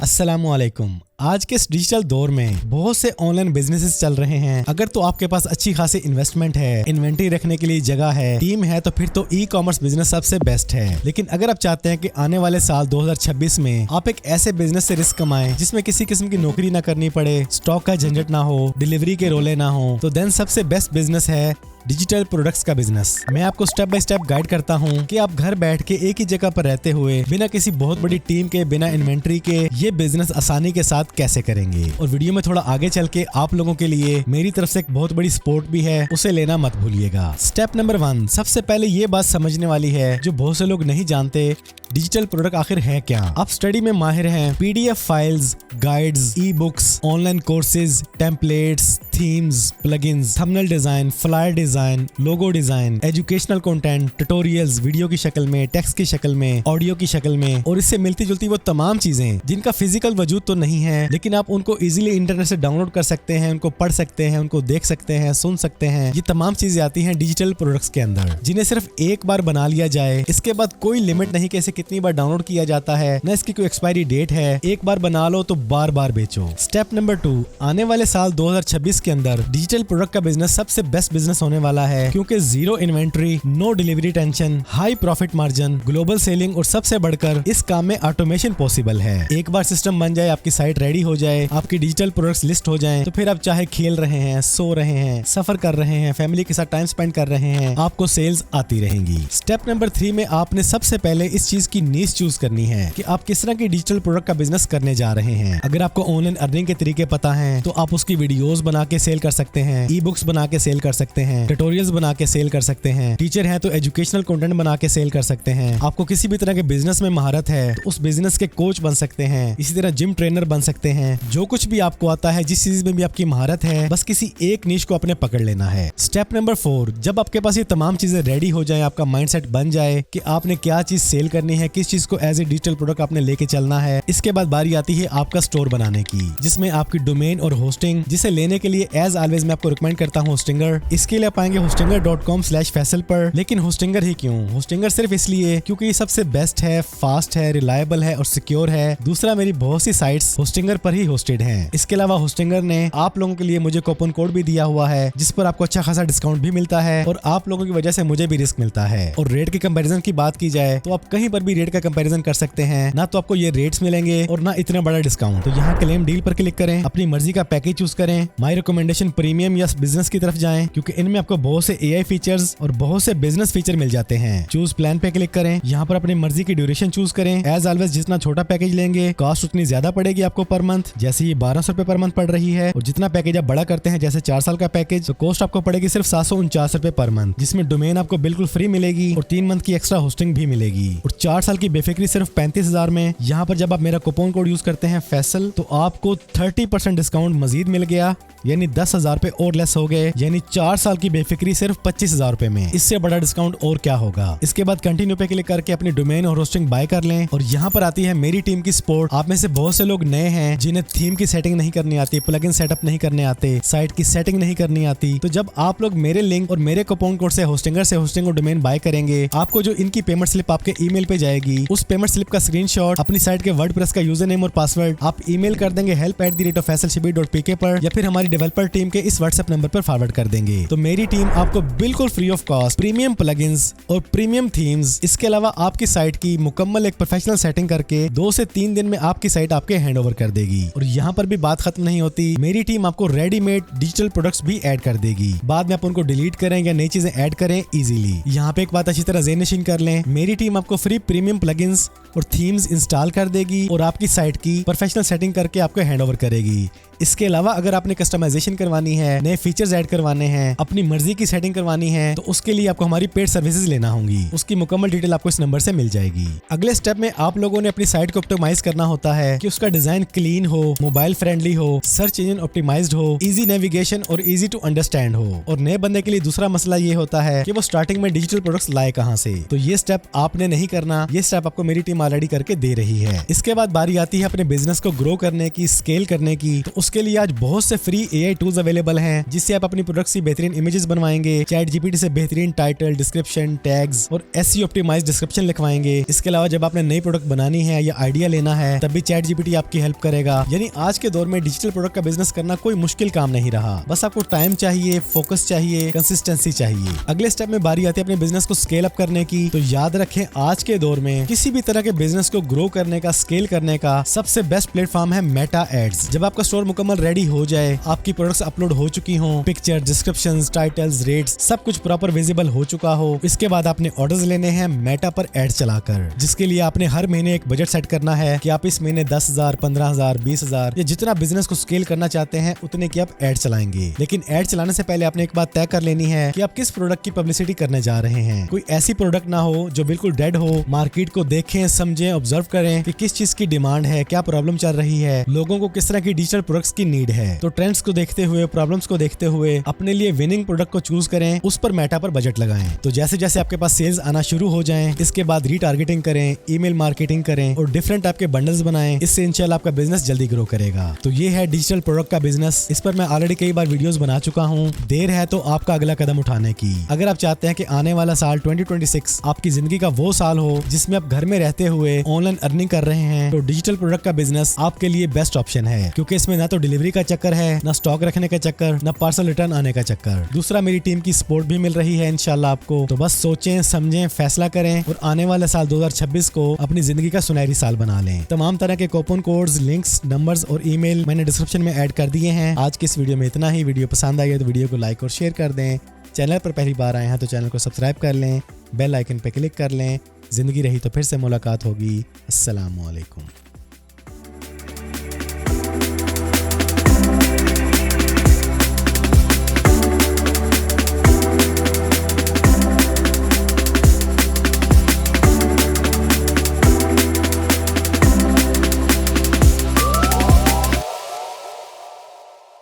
अस्सलामुअलैकुम। आज के इस डिजिटल दौर में बहुत से ऑनलाइन बिजनेसेस चल रहे हैं। अगर तो आपके पास अच्छी खासी इन्वेस्टमेंट है, इन्वेंटरी रखने के लिए जगह है, टीम है, तो फिर तो ई कॉमर्स बिजनेस सबसे बेस्ट है। लेकिन अगर आप चाहते हैं कि आने वाले साल 2026 में आप एक ऐसे बिजनेस से रिस्क कमाएं जिसमें किसी किस्म की नौकरी ना करनी पड़े, स्टॉक का झंझट ना हो, डिलीवरी के रोले ना हो, तो देन सबसे बेस्ट बिजनेस है डिजिटल प्रोडक्ट्स का बिजनेस। मैं आपको स्टेप बाय स्टेप गाइड करता हूं कि आप घर बैठ के एक ही जगह पर रहते हुए बिना किसी बहुत बड़ी टीम के, बिना इन्वेंटरी के ये बिजनेस आसानी के साथ कैसे करेंगे। और वीडियो में थोड़ा आगे चल के आप लोगों के लिए मेरी तरफ से एक बहुत बड़ी सपोर्ट भी है, उसे लेना मत भूलिएगा। स्टेप नंबर 1, सबसे पहले ये बात समझने वाली है जो बहुत से लोग नहीं जानते, डिजिटल प्रोडक्ट आखिर है क्या। आप स्टडी में माहिर हैं, PDF files, guides, e books, online courses, templates, themes, plugins, thumbnail design, flyer design, logo design, educational content, tutorials video की शक्ल में, टेक्स्ट की शक्ल में, ऑडियो की शक्ल में, और इससे मिलती जुलती वो तमाम चीजें जिनका फिजिकल वजूद तो नहीं है, लेकिन आप उनको इजीली इंटरनेट से डाउनलोड कर सकते हैं, उनको पढ़ सकते हैं, उनको देख सकते हैं, सुन सकते हैं। ये तमाम चीजें आती हैं डिजिटल प्रोडक्ट्स के अंदर, जिन्हें सिर्फ एक बार बना लिया जाए, इसके बाद कोई लिमिट नहीं कि इसे कितनी बार डाउनलोड किया जाता है, न इसकी कोई एक्सपायरी डेट है। एक बार बना लो तो बार बार बेचो। स्टेप नंबर 2, आने वाले साल 2026 के अंदर डिजिटल प्रोडक्ट का बिजनेस सबसे बेस्ट बिजनेस होने वाला है, क्योंकि zero inventory, no delivery tension, high profit margin, global selling, और सबसे बढ़कर इस काम में ऑटोमेशन पॉसिबल है। एक बार सिस्टम बन जाए, आपकी साइट रेडी हो जाए, आपकी डिजिटल प्रोडक्ट्स लिस्ट हो जाएं, तो फिर आप चाहे खेल रहे हैं, सो रहे हैं, सफर कर रहे हैं, फैमिली के साथ टाइम स्पेंड कर रहे हैं, आपको सेल्स आती रहेंगी। स्टेप नंबर 3 में आपने सबसे पहले इस चीज की नीश चूज करनी है कि आप किस तरह की डिजिटल प्रोडक्ट का बिजनेस करने जा रहे हैं। अगर आपको ऑनलाइन अर्निंग के तरीके पता हैं, तो आप उसकी वीडियोस बना के सेल कर सकते हैं, ई बुक्स बना के सेल कर सकते हैं, ट्यूटोरियल्स बना के सेल कर सकते हैं, टीचर हैं तो एजुकेशनल कंटेंट बना के सेल कर सकते हैं। आपको किसी भी तरह के बिजनेस में महारत है तो उस बिजनेस के कोच बन सकते हैं, इसी तरह जिम ट्रेनर बन सकते हैं। जो कुछ भी आपको आता है, जिस चीज में भी आपकी महारत है, बस किसी एक नीश को अपने पकड़ लेना है। स्टेप नंबर 4, जब आपके पास ये तमाम चीजें रेडी हो जाए, आपका माइंडसेट बन जाए कि आपने क्या चीज सेल करनी है, किस चीज को एज ए डिजिटल प्रोडक्ट आपने लेके चलना है, इसके बाद बारी आती है आपका स्टोर बनाने की, जिसमें आपकी डोमेन और होस्टिंग, जिसे लेने के लिए एज ऑलवेज मैं आपको रिकमेंड करता हूँ होस्टिंगर। इसके लिए आप आएंगे hostinger.com/faisal पर। लेकिन होस्टिंगर ही क्यों? होस्टिंगर सिर्फ इसलिए क्योंकि ये सबसे बेस्ट है, फास्ट है, रिलायबल है और सिक्योर है। दूसरा, मेरी बहुत सी साइट्स होस्टिंगर पर ही होस्टेड हैं। इसके अलावा होस्टिंगर ने आप लोगों के लिए मुझे कूपन कोड भी दिया हुआ है, जिस पर आपको अच्छा खासा डिस्काउंट भी मिलता है, और आप लोगों की वजह से मुझे भी रिस्क मिलता है। और रेट के कंपैरिजन की बात की जाए तो आप कहीं पर भी रेट का कंपैरिजन कर सकते हैं, ना तो आपको ये रेट्स मिलेंगे और ना इतना बड़ा डिस्काउंट। तो यहाँ क्लेम डील पर क्लिक करें, अपनी मर्जी का पैकेज चूज करें, माई रिकमेंडेशन प्रीमियम या बिजनेस की तरफ जाएं, क्योंकि इनमें आपको बहुत से एआई फीचर्स और बहुत से बिजनेस फीचर मिल जाते हैं। चूज प्लान पे क्लिक करें, यहाँ पर अपनी मर्जी की ड्यूरेशन चूज करें। एज ऑलवेज जितना छोटा पैकेज लेंगे, कॉस्ट उतनी ज्यादा पड़ेगी आपको पर मंथ। जैसे ये 1200 रुपए पर मंथ पड़ रही है, और जितना पैकेज आप बड़ा करते हैं, जैसे 4 साल का पैकेज, तो कॉस्ट आपको पड़ेगी सिर्फ 749 रुपए पर मंथ, जिसमें डोमेन आपको बिल्कुल फ्री मिलेगी और 3 मंथ की एक्स्ट्रा होस्टिंग भी मिलेगी। और 4 साल की बेफिक्री सिर्फ 35,000 में। यहाँ पर जब आप मेरा कूपन कोड यूज करते हैं फैसल, तो आपको 30% डिस्काउंट मजीद मिल गया, यानी 10,000 रुपए और लेस हो गए, यानी 4 साल की बेफिक्री सिर्फ 25,000 रुपए में। इससे बड़ा डिस्काउंट और क्या होगा। इसके बाद कंटिन्यू पे क्लिक करके अपनी डोमेन और होस्टिंग बाय कर लें। और यहाँ पर आती है मेरी टीम की सपोर्ट। आप में से बहुत से लोग नए हैं जिन्हें थीम की सेटिंग नहीं करनी आती, प्लगइन सेटअप नहीं करने आते, साइट की सेटिंग नहीं करनी आती। तो जब आप लोग मेरे लिंक और मेरे कूपन कोड से होस्टिंगर से होस्टिंग और डोमेन बाय करेंगे, आपको जो इनकी पेमेंट स्लिप आपके ईमेल पे जाएगी, उस पेमेंट स्लिप का स्क्रीनशॉट, अपनी साइट के वर्डप्रेस का यूजर नेम और पासवर्ड आप ईमेल कर देंगे help@faisalshibir.pk पर, या फिर हमारी डेवलपर टीम के इस व्हाट्सएप नंबर पर फॉरवर्ड कर देंगे। तो मेरी टीम आपको बिल्कुल free of cost premium plugins और प्रीमियम थीम्स, इसके अलावा आपकी साइट की मुकम्मल एक प्रोफेशनल सेटिंग करके 2 से 3 दिन में आपकी साइट आपके हैंड ओवर कर देगी। और यहाँ पर भी बात खत्म नहीं होती, मेरी टीम आपको रेडीमेड डिजिटल प्रोडक्ट्स भी ऐड कर देगी। बाद में आप उनको डिलीट करें या नई चीजें ऐड करें इजीली। यहाँ पे एक बात अच्छी तरह ज़हन-नशीन कर लें, मेरी टीम आपको फ्री प्रीमियम प्लगइन्स और थीम्स इंस्टॉल कर देगी और आपकी साइट की प्रोफेशनल सेटिंग करके आपको हैंड ओवर करेगी। इसके अलावा अगर आपने कस्टमाइजेशन करवानी है, नए फीचर्स ऐड करवाने हैं, अपनी मर्जी की सेटिंग करवानी है, तो उसके लिए आपको हमारी पेड सर्विसेज लेना होंगी। उसकी मुकम्मल डिटेल आपको इस नंबर से मिल जाएगी। अगले स्टेप में आप लोगों ने अपनी साइट को ऑप्टिमाइज करना होता है कि उसका डिजाइन क्लीन हो, मोबाइल फ्रेंडली हो, सर्च इंजन ऑप्टिमाइज्ड हो, इजी नेविगेशन और इजी टू अंडरस्टैंड हो। और नए बंदे के लिए दूसरा मसला ये होता है कि वो स्टार्टिंग में डिजिटल प्रोडक्ट्स लाए कहां से। तो ये स्टेप आपने नहीं करना, ये स्टेप आपको मेरी टीम ऑलरेडी करके दे रही है। इसके बाद बारी आती है अपने बिजनेस को ग्रो करने की, स्केल करने की। तो उसके लिए आज बहुत से फ्री एआई नए टूल्स अवेलेबल हैं जिससे आप अपनी प्रोडक्ट्स की बेहतरीन इमेजेस बनवाएंगे। चैट जीपीटी से बेहतरीन टाइटल, डिस्क्रिप्शन, टैग्स और SEO ऑप्टिमाइज्ड डिस्क्रिप्शन लिखवाएंगे। इसके अलावा जब आपने नई प्रोडक्ट बनानी है या आइडिया लेना है तब भी चैट जीपीटी आपकी हेल्प करेगा। यानी आज के दौर में डिजिटल प्रोडक्ट का बिजनेस करना कोई मुश्किल काम नहीं रहा। बस आपको टाइम चाहिए, फोकस चाहिए, कंसिस्टेंसी चाहिए। अगले स्टेप में बारी आती है अपने बिजनेस को स्केल अप करने की। तो याद रखें, आज के दौर में किसी भी तरह के बिजनेस को ग्रो करने का, स्केल करने का सबसे बेस्ट प्लेटफॉर्म है मेटा एड्स। जब आपका स्टोर मुकम्मल रेडी हो जाए, आपकी प्रोडक्ट्स अपलोड हो चुकी हो, पिक्चर, डिस्क्रिप्शंस, टाइटल्स, रेट्स सब कुछ प्रॉपर विजिबल हो चुका हो, इसके बाद आपने ऑर्डर्स लेने हैं मेटा पर एड्स चलाकर, जिसके लिए आपने हर महीने एक बजट सेट करना है कि आप इस महीने 10,000, 15,000, 20,000 या जितना बिजनेस को स्केल करना चाहते हैं उतने की आप एड चलाएंगे। लेकिन एड चलाने से पहले आपने एक बात तय कर लेनी है कि आप किस प्रोडक्ट की पब्लिसिटी करने जा रहे हैं। कोई ऐसी प्रोडक्ट ना हो जो बिल्कुल डेड हो। मार्केट को देखें, समझें, ऑब्जर्व करें कि किस चीज की डिमांड है, क्या प्रॉब्लम चल रही है, लोगों को किस तरह की डिजिटल प्रोडक्ट्स की नीड है। तो ट्रेंड्स को देखते हुए, प्रॉब्लम्स को देखते हुए अपने लिए विनिंग प्रोडक्ट को चूज करें, उस पर मेटा पर बजट लगाएं। तो जैसे जैसे आपके पास सेल्स आना शुरू हो जाएं, इसके बाद रीटारगेटिंग करें, ईमेल मार्केटिंग करें और डिफरेंट टाइप के बंडल्स बनाएं। इससे इंशाल्लाह आपका बिजनेस जल्दी ग्रो करेगा। तो ये है डिजिटल प्रोडक्ट का बिजनेस। इस पर मैं ऑलरेडी कई बार वीडियोस बना चुका हूँ। देर है तो आपका अगला कदम उठाने की। अगर आप चाहते हैं कि आने वाला साल 2026 आपकी जिंदगी का वो साल हो जिसमें आप घर में रहते हुए ऑनलाइन अर्निंग कर रहे हैं, तो डिजिटल प्रोडक्ट का बिजनेस आपके लिए बेस्ट ऑप्शन है। क्योंकि इसमें ना तो डिलीवरी का चक्कर है, ना स्टॉक रखने का चक्कर, ना पार्सल रिटर्न आने का चक्कर। दूसरा, मेरी टीम की सपोर्ट भी मिल रही है इंशाल्लाह आपको। तो बस सोचें, समझें, फैसला करें और आने वाले साल 2026 को अपनी जिंदगी का सुनहरी साल बना लें। तमाम तरह के कूपन कोड्स, लिंक्स, नंबर्स और ईमेल मैंने डिस्क्रिप्शन में ऐड कर दिए हैं। आज की इस वीडियो में इतना ही। वीडियो पसंद आई है तो वीडियो को लाइक और शेयर कर दें। चैनल पर पहली बार आए हैं तो चैनल को सब्सक्राइब कर लें, बेल आइकन पर क्लिक कर लें। जिंदगी रही तो फिर से मुलाकात होगी। अस्सलाम वालेकुम।